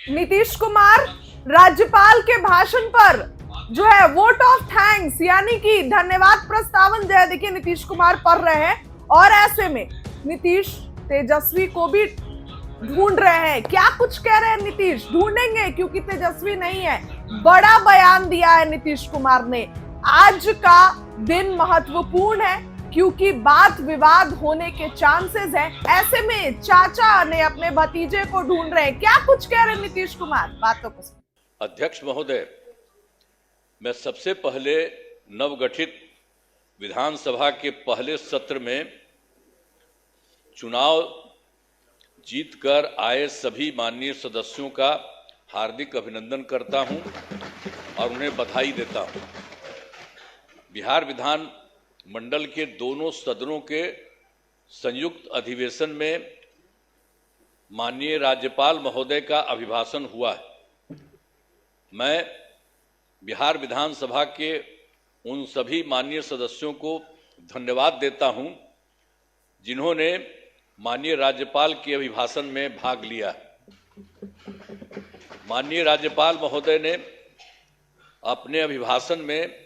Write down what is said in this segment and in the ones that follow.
नीतीश कुमार राज्यपाल के भाषण पर जो है वोट ऑफ थैंक्स यानी कि धन्यवाद प्रस्तावन जो है देखिए नीतीश कुमार पढ़ रहे हैं और ऐसे में नीतीश तेजस्वी को भी ढूंढ रहे हैं। क्या कुछ कह रहे हैं नीतीश? ढूंढेंगे क्योंकि तेजस्वी नहीं है। बड़ा बयान दिया है नीतीश कुमार ने। आज का दिन महत्वपूर्ण है क्योंकि बात विवाद होने के चांसेस हैं। ऐसे में चाचा ने अपने भतीजे को ढूंढ रहे हैं। क्या कुछ कह रहे हैं नीतीश कुमार? बातों को अध्यक्ष महोदय, मैं सबसे पहले नवगठित विधानसभा के पहले सत्र में चुनाव जीतकर आए सभी माननीय सदस्यों का हार्दिक अभिनंदन करता हूं और उन्हें बधाई देता हूं। बिहार विधान मंडल के दोनों सदनों के संयुक्त अधिवेशन में माननीय राज्यपाल महोदय का अभिभाषण हुआ है। मैं बिहार विधानसभा के उन सभी माननीय सदस्यों को धन्यवाद देता हूं जिन्होंने माननीय राज्यपाल के अभिभाषण में भाग लिया। माननीय राज्यपाल महोदय ने अपने अभिभाषण में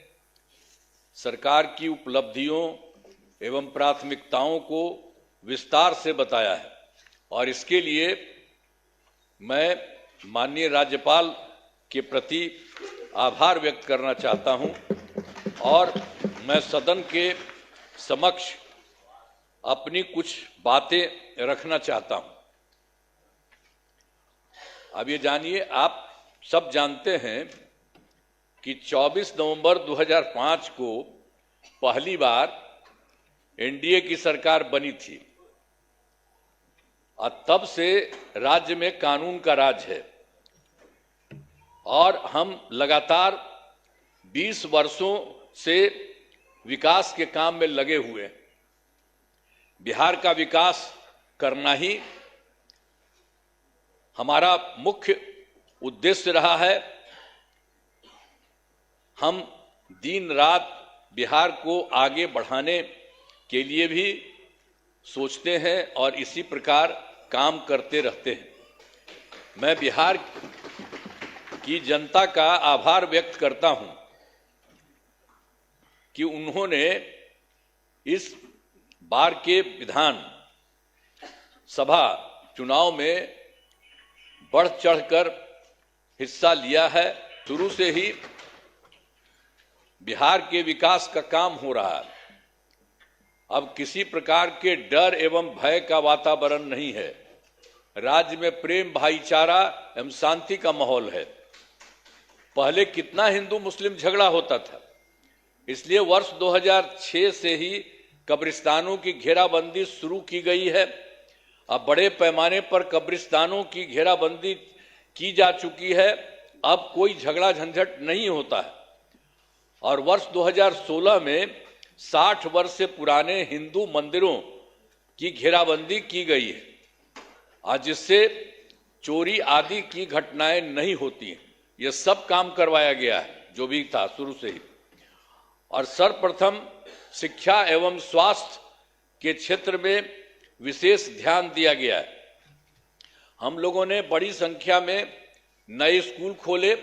सरकार की उपलब्धियों एवं प्राथमिकताओं को विस्तार से बताया है और इसके लिए मैं माननीय राज्यपाल के प्रति आभार व्यक्त करना चाहता हूं और मैं सदन के समक्ष अपनी कुछ बातें रखना चाहता हूं। अब ये जानिए, आप सब जानते हैं कि 24 नवंबर 2005 को पहली बार एनडीए की सरकार बनी थी और तब से राज्य में कानून का राज है और हम लगातार 20 वर्षों से विकास के काम में लगे हुए हैं। बिहार का विकास करना ही हमारा मुख्य उद्देश्य रहा है। हम दिन रात बिहार को आगे बढ़ाने के लिए भी सोचते हैं और इसी प्रकार काम करते रहते हैं। मैं बिहार की जनता का आभार व्यक्त करता हूं कि उन्होंने इस बार के विधान सभा चुनाव में बढ़ चढ़कर हिस्सा लिया है। शुरू से ही बिहार के विकास का काम हो रहा है। अब किसी प्रकार के डर एवं भय का वातावरण नहीं है। राज्य में प्रेम, भाईचारा एवं शांति का माहौल है। पहले कितना हिंदू मुस्लिम झगड़ा होता था, इसलिए वर्ष 2006 से ही कब्रिस्तानों की घेराबंदी शुरू की गई है। अब बड़े पैमाने पर कब्रिस्तानों की घेराबंदी की जा चुकी है। अब कोई झगड़ा झंझट नहीं होता है और वर्ष 2016 में 60 वर्ष से पुराने हिंदू मंदिरों की घेराबंदी की गई है और जिससे चोरी आदि की घटनाएं नहीं होती हैं। यह सब काम करवाया गया है जो भी था शुरू से ही। और सर्वप्रथम शिक्षा एवं स्वास्थ्य के क्षेत्र में विशेष ध्यान दिया गया है। हम लोगों ने बड़ी संख्या में नए स्कूल खोले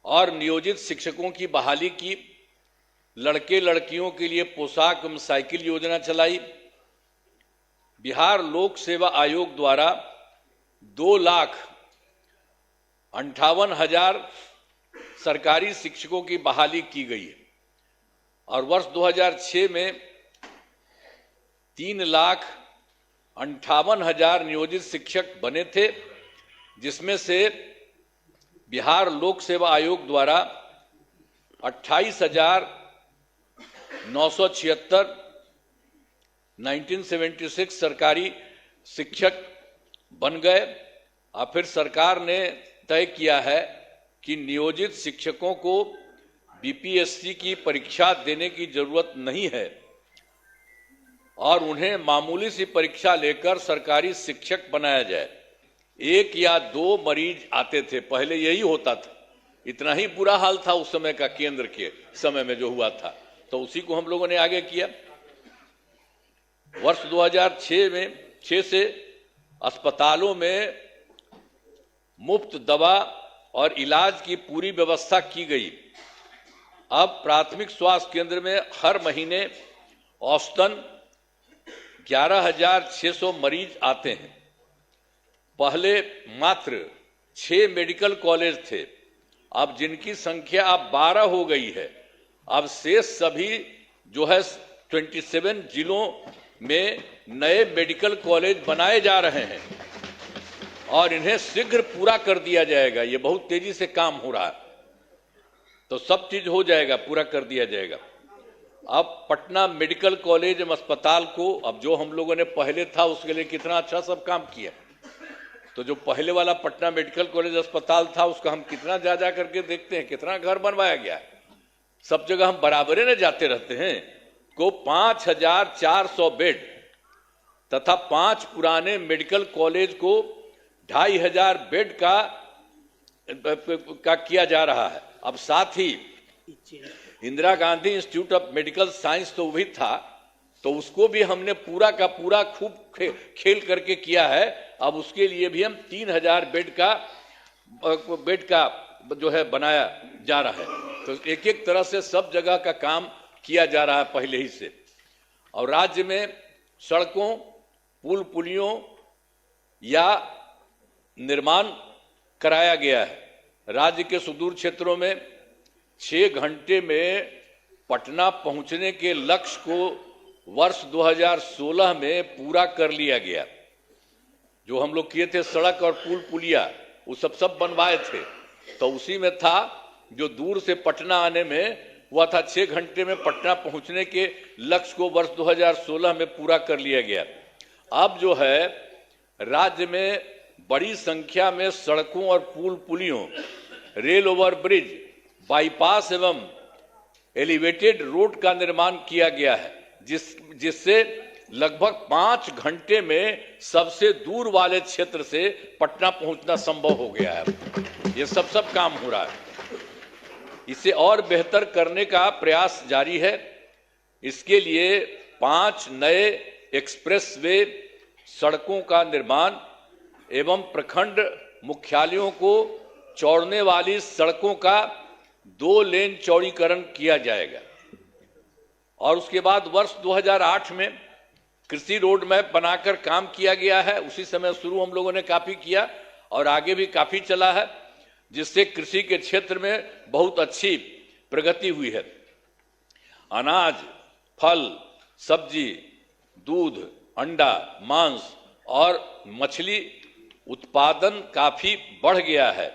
और नियोजित शिक्षकों की बहाली की। लड़के लड़कियों के लिए पोशाक एवं साइकिल योजना चलाई। बिहार लोक सेवा आयोग द्वारा 2,58,000 सरकारी शिक्षकों की बहाली की गई है और वर्ष 2006 में 3,58,000 नियोजित शिक्षक बने थे, जिसमें से बिहार लोक सेवा आयोग द्वारा 28,976 1976 सरकारी शिक्षक बन गए। और फिर सरकार ने तय किया है कि नियोजित शिक्षकों को बीपीएससी की परीक्षा देने की जरूरत नहीं है और उन्हें मामूली सी परीक्षा लेकर सरकारी शिक्षक बनाया जाए। 1 या 2 मरीज आते थे, पहले यही होता था। इतना ही बुरा हाल था उस समय का, केंद्र के समय में जो हुआ था, तो उसी को हम लोगों ने आगे किया। वर्ष 2006 से अस्पतालों में मुफ्त दवा और इलाज की पूरी व्यवस्था की गई। अब प्राथमिक स्वास्थ्य केंद्र में हर महीने औसतन 11,600 मरीज आते हैं। पहले मात्र 6 मेडिकल कॉलेज थे, अब जिनकी संख्या अब 12 हो गई है। अब शेष सभी जो है 27 जिलों में नए मेडिकल कॉलेज बनाए जा रहे हैं और इन्हें शीघ्र पूरा कर दिया जाएगा। ये बहुत तेजी से काम हो रहा है, तो सब चीज हो जाएगा, पूरा कर दिया जाएगा। अब पटना मेडिकल कॉलेज एवं अस्पताल को, अब जो हम लोगों ने पहले था उसके लिए कितना अच्छा सब काम किया, तो जो पहले वाला पटना मेडिकल कॉलेज अस्पताल था उसका हम कितना जा करके देखते हैं, कितना घर बनवाया गया है। सब जगह हम बराबरे न जाते रहते हैं। को 5,400 बेड तथा 5 पुराने मेडिकल कॉलेज को 2,500 बेड का किया जा रहा है। अब साथ ही Indira Gandhi institute of medical science तो भी था, तो उसको भी हमने पूरा का पूरा खूब खेल करके किया है। अब उसके लिए भी हम 3,000 बेड का जो है बनाया जा रहा है। तो एक एक तरह से सब जगह का काम किया जा रहा है पहले ही से। और राज्य में सड़कों, पुल पुलियों या निर्माण कराया गया है। राज्य के सुदूर क्षेत्रों में 6 घंटे में पटना पहुंचने के लक्ष्य को वर्ष 2016 में पूरा कर लिया गया। जो हम लोग किए थे सड़क और पुल पुलिया, वो सब बनवाए थे, तो उसी में था जो दूर से पटना आने में हुआ था 6 घंटे में पटना पहुंचने के लक्ष्य को वर्ष 2016 में पूरा कर लिया गया। अब जो है राज्य में बड़ी संख्या में सड़कों और पुल पुलियों, रेल ओवरब्रिज, बाईपास एवं एलिवेटेड रोड का निर्माण किया गया है, जिससे लगभग 5 घंटे में सबसे दूर वाले क्षेत्र से पटना पहुंचना संभव हो गया है। ये सब काम हो रहा है। इसे और बेहतर करने का प्रयास जारी है। इसके लिए 5 नए एक्सप्रेस वे सड़कों का निर्माण एवं प्रखंड मुख्यालयों को जोड़ने वाली सड़कों का 2 लेन चौड़ीकरण किया जाएगा। और उसके बाद वर्ष 2008 में कृषि रोड मैप बनाकर काम किया गया है। उसी समय शुरू हम लोगों ने काफी किया और आगे भी काफी चला है, जिससे कृषि के क्षेत्र में बहुत अच्छी प्रगति हुई है। अनाज, फल, सब्जी, दूध, अंडा, मांस और मछली उत्पादन काफी बढ़ गया है।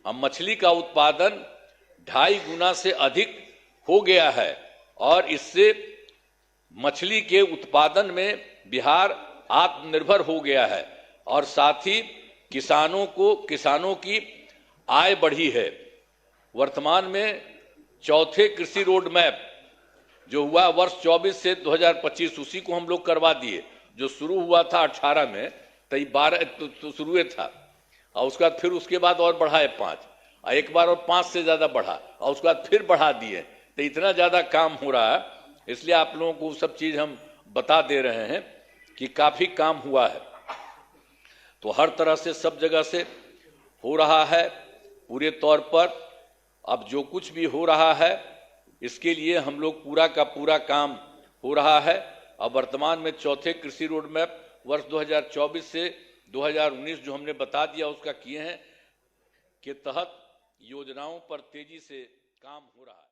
अब मछली का उत्पादन 2.5 गुना से अधिक हो गया है और इससे मछली के उत्पादन में बिहार आत्मनिर्भर हो गया है और साथ ही किसानों की आय बढ़ी है। वर्तमान में चौथे कृषि रोड मैप जो हुआ वर्ष 24 से 2025, उसी को हम लोग करवा दिए। जो शुरू हुआ था 18 में, तो 12 तो शुरू था और उसके बाद फिर उसके बाद और बढ़ाए 5, और एक बार और 5 से ज्यादा बढ़ा और उसके बाद फिर बढ़ा दिए। तो इतना ज्यादा काम हो रहा है, इसलिए आप लोगों को सब चीज हम बता दे रहे हैं कि काफी काम हुआ है। तो हर तरह से सब जगह से हो रहा है पूरे तौर पर। अब जो कुछ भी हो रहा है इसके लिए हम लोग पूरा का पूरा काम हो रहा है। अब वर्तमान में चौथे कृषि रोड मैप वर्ष 2024 से 2019 जो हमने बता दिया उसका किए हैं के तहत योजनाओं पर तेजी से काम हो रहा है।